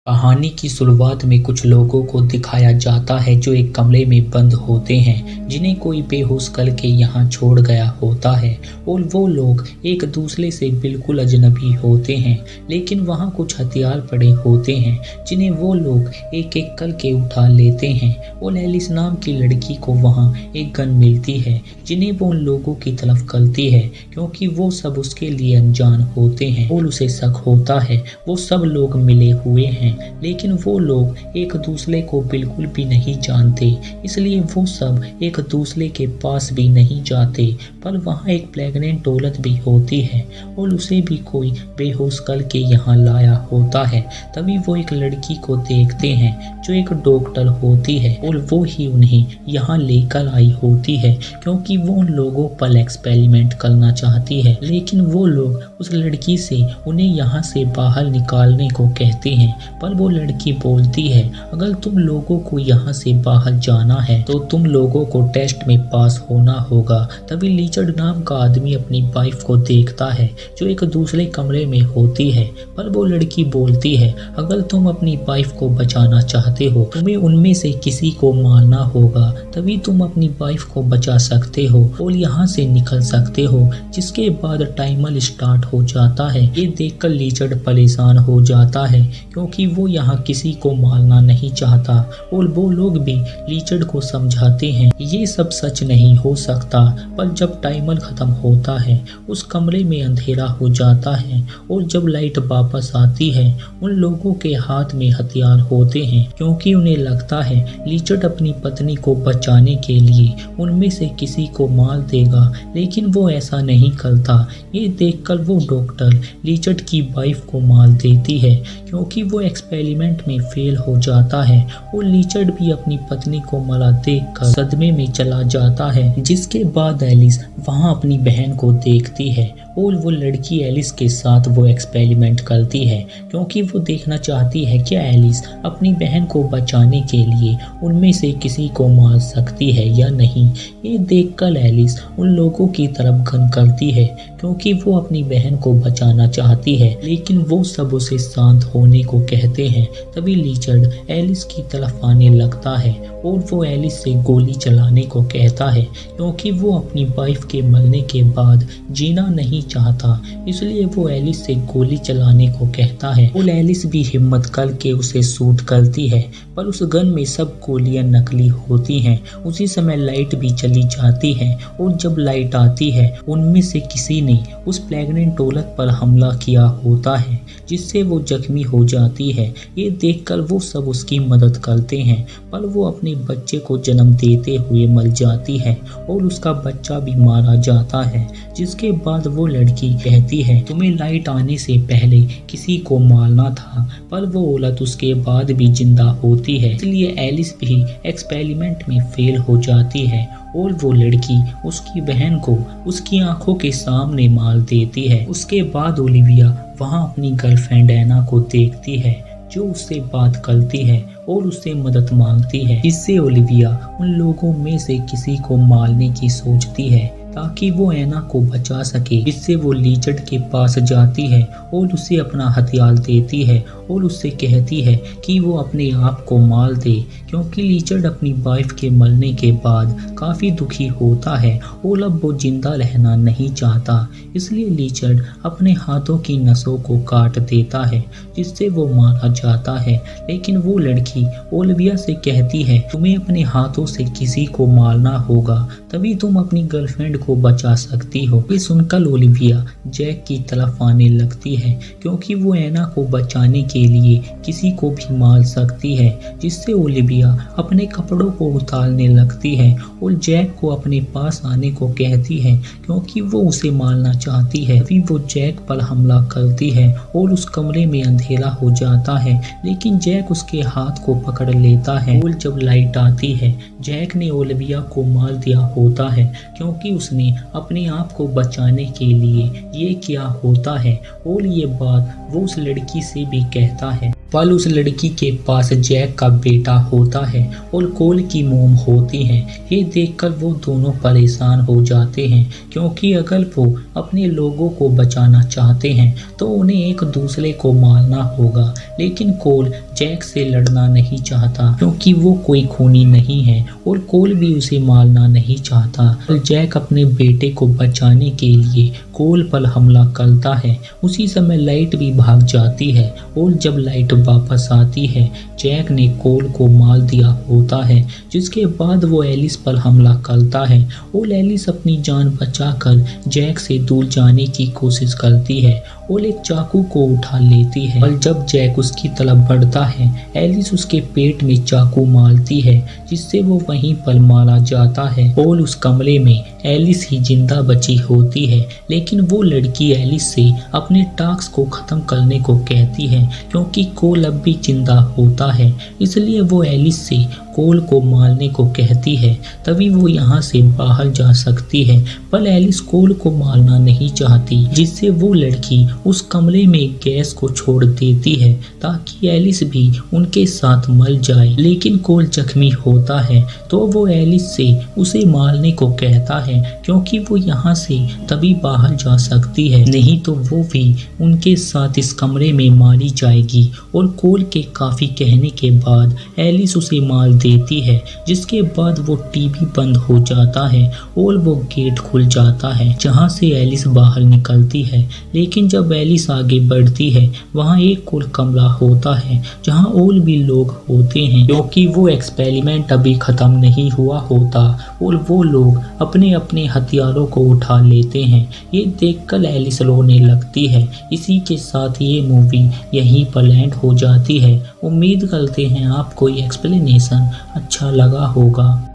कहानी की शुरुआत में कुछ लोगों को दिखाया जाता है जो एक कमरे में बंद होते हैं, जिन्हें कोई बेहोश करके यहाँ छोड़ गया होता है। और वो लोग एक दूसरे से बिल्कुल अजनबी होते हैं, लेकिन वहाँ कुछ हथियार पड़े होते हैं जिन्हें वो लोग एक एक करके उठा लेते हैं। और एलिस नाम की लड़की को वहाँ एक गन मिलती है जिन्हें वो उन लोगों की तरफ करती है, क्योंकि वो सब उसके लिए अनजान होते हैं। और उसे शक होता है वो सब लोग मिले हुए हैं, लेकिन वो लोग एक दूसरे को बिल्कुल भी नहीं जानते, इसलिए वो सब एक दूसरे के पास भी नहीं जाते। पर वहाँ एक प्रेग्नेंट औरत भी होती है और उसे भी कोई बेहोश करके यहाँ लाया होता है। तभी वो एक लड़की को देखते हैं जो एक डॉक्टर होती है और वो ही उन्हें यहाँ लेकर आई होती है, क्योंकि वो उन लोगों पर एक्सपेरिमेंट करना चाहती है। लेकिन वो लोग उस लड़की से उन्हें यहाँ से बाहर निकालने को कहते हैं, पर वो लड़की बोलती है अगर तुम लोगों को यहाँ से बाहर जाना है तो तुम लोगों को टेस्ट में पास होना होगा। तभी लिचर्ड नाम का आदमी अपनी वाइफ को देखता है जो एक दूसरे कमरे में होती है, पर वो लड़की बोलती है अगर तुम अपनी वाइफ को बचाना चाहते हो तुम्हें उनमें से किसी को मारना होगा, तभी तुम अपनी वाइफ को बचा सकते हो और यहाँ से निकल सकते हो। जिसके बाद टाइमर स्टार्ट हो जाता है। ये देखकर लिचर्ड परेशान हो जाता है, क्योंकि वो यहाँ किसी को मारना नहीं चाहता। और वो लोग भी लिचर्ड को समझाते हैं ये सब सच नहीं हो सकता। पर जब टाइमर खत्म होता है उस कमरे में अंधेरा हो जाता है, और जब लाइट वापस आती है उन लोगों के हाथ में हथियार होते हैं, क्योंकि उन्हें लगता है लिचर्ड अपनी पत्नी को बचाने के लिए उनमें से किसी को मार देगा, लेकिन वो ऐसा नहीं करता। ये देखकर वो डॉक्टर लिचर्ड की वाइफ को मार देती है, क्योंकि वो एक्सपेरिमेंट में फेल हो जाता है। और लिचर्ड भी अपनी पत्नी को मरा देखकर सदमे में चला जाता है। जिसके बाद एलिस वहाँ अपनी बहन को देखती है और वो लड़की एलिस के साथ वो एक्सपेरिमेंट करती है, क्योंकि वो देखना चाहती है क्या एलिस अपनी बहन को बचाने के लिए उनमें से किसी को मार सकती है या नहीं। ये देखकर एलिस उन लोगों की तरफ गन करती है, क्योंकि वो अपनी बहन को बचाना चाहती है, लेकिन वो सब उसे शांत होने को कहते हैं। तभी लिचर्ड एलिस की तरफ आने लगता है और वो एलिस से गोली चलाने को कहता है, क्योंकि वो अपनी वाइफ के मरने के बाद जीना नहीं चाहता, इसलिए वो एलिस से गोली चलाने को कहता है। और एलिस भी हिम्मत करके उसे शूट करती है, पर उस गन में सब गोलियां नकली होती हैं। उसी समय लाइट भी चली जाती है, और जब लाइट आती है उनमें से किसी ने उस प्रेग्नेंट औरत पर हमला किया होता है, जिससे वो जख्मी हो जाती है। ये देखकर वो सब उसकी मदद करते हैं, पर वो अपने बच्चे को जन्म देते हुए मर जाती है और उसका बच्चा भी मारा जाता है। जिसके बाद वो लड़की कहती है तुम्हें लाइट आने से पहले किसी को मारना था, पर वो औरत उसके बाद भी जिंदा होती है, इसलिए एलिस भी एक्सपेरिमेंट में फेल हो जाती है और वो लड़की उसकी बहन को उसकी आंखों के सामने मार देती है। उसके बाद ओलिविया वहाँ अपनी गर्लफ्रेंड एना को देखती है जो उससे बात करती है और उससे मदद मांगती है, जिससे ओलिविया उन लोगों में से किसी को मारने की सोचती है ताकि वो एना को बचा सके। इससे वो लिचर्ड के पास जाती है और उसे अपना हथियार देती है और उससे कहती है कि वो अपने आप को मार दे, क्योंकि लिचर्ड अपनी वाइफ के मरने के बाद काफ़ी दुखी होता है और अब वो जिंदा रहना नहीं चाहता। इसलिए लिचर्ड अपने हाथों की नसों को काट देता है, जिससे वो मारा जाता है। लेकिन वो लड़की ओलिविया से कहती है तुम्हें अपने हाथों से किसी को मारना होगा, तभी तुम अपनी गर्लफ्रेंड को बचा सकती हो। ये सुनकर ओलिविया जैक की तरफ आने लगती है, क्योंकि वो एना को बचाने के लिए किसी को भी मार सकती है। जिससे ओलिविया अपने कपड़ों को उतारने लगती है और जैक को अपने पास आने को कहती है, क्योंकि वो उसे मारना चाहती है। अभी वो जैक पर हमला करती है और उस कमरे में अंधेरा हो जाता है, लेकिन जैक उसके हाथ को पकड़ लेता है। और जब लाइट आती है जैक ने ओलिविया को मार दिया होता है, क्योंकि उसने अपने आप को बचाने के लिए ये किया होता है। और ये बात वो उस लड़की से भी कहता है। पल उस लड़की के पास जैक का बेटा होता है और कोल की मोम होती है। ये देखकर वो दोनों परेशान हो जाते हैं, क्योंकि अगर वो अपने लोगों को बचाना चाहते हैं तो उन्हें एक दूसरे को मारना होगा। लेकिन कोल जैक से लड़ना नहीं चाहता, क्योंकि वो कोई खूनी नहीं है और कोल भी उसे मारना नहीं चाहता। जैक अपने बेटे को बचाने के लिए कोल पर हमला करता है। उसी समय लाइट भी भाग जाती है और जब लाइट वापस आती है, जैक ने कोल को मार दिया होता है, जिसके बाद वो एलिस पर हमला करता है और एलिस अपनी जान बचाकर जैक से दूर जाने की कोशिश करती है और एक चाकू को उठा लेती है। और जब जैक उसकी तरफ बढ़ता है, एलिस उसके पेट में चाकू मारती है, जिससे वो वहीं पर मारा जाता है और उस कमरे में एलिस ही जिंदा बची होती है। लेकिन वो लड़की एलिस से अपने टास्क को खत्म करने को कहती है, क्योंकि कोल अब भी जिंदा होता है, इसलिए वो एलिस से कोल को मारने को कहती है। तभी वो यहाँ से बाहर जा सकती है, पर एलिस कोल को मारना नहीं चाहती, जिससे वो लड़की उस कमरे में गैस को छोड़ देती है ताकि एलिस भी उनके साथ मर जाए। लेकिन कोल जख्मी होता है तो वो एलिस से उसे मारने को कहता है, क्योंकि वो यहाँ से तभी बाहर जा सकती है, नहीं तो वो भी उनके साथ इस कमरे में मारी जाएगी। और कोल के काफी कहने के बाद एलिस उसे मार देती है, जिसके बाद वो टीवी बंद हो जाता है और वो गेट खुल जाता है, जहाँ से एलिस बाहर निकलती है। लेकिन जब एलिस आगे बढ़ती है, वहाँ एक और कमरा होता है जहाँ और भी लोग होते हैं, क्योंकि वो एक्सपेरिमेंट अभी खत्म नहीं हुआ होता और वो लोग अपने अपने हथियारों को उठा लेते हैं। ये देखकर एलिस रोने लगती है। इसी के साथ ये मूवी यहीं पर एंड हो जाती है। उम्मीद करते हैं आपको ये एक्सप्लेनेशन अच्छा लगा होगा।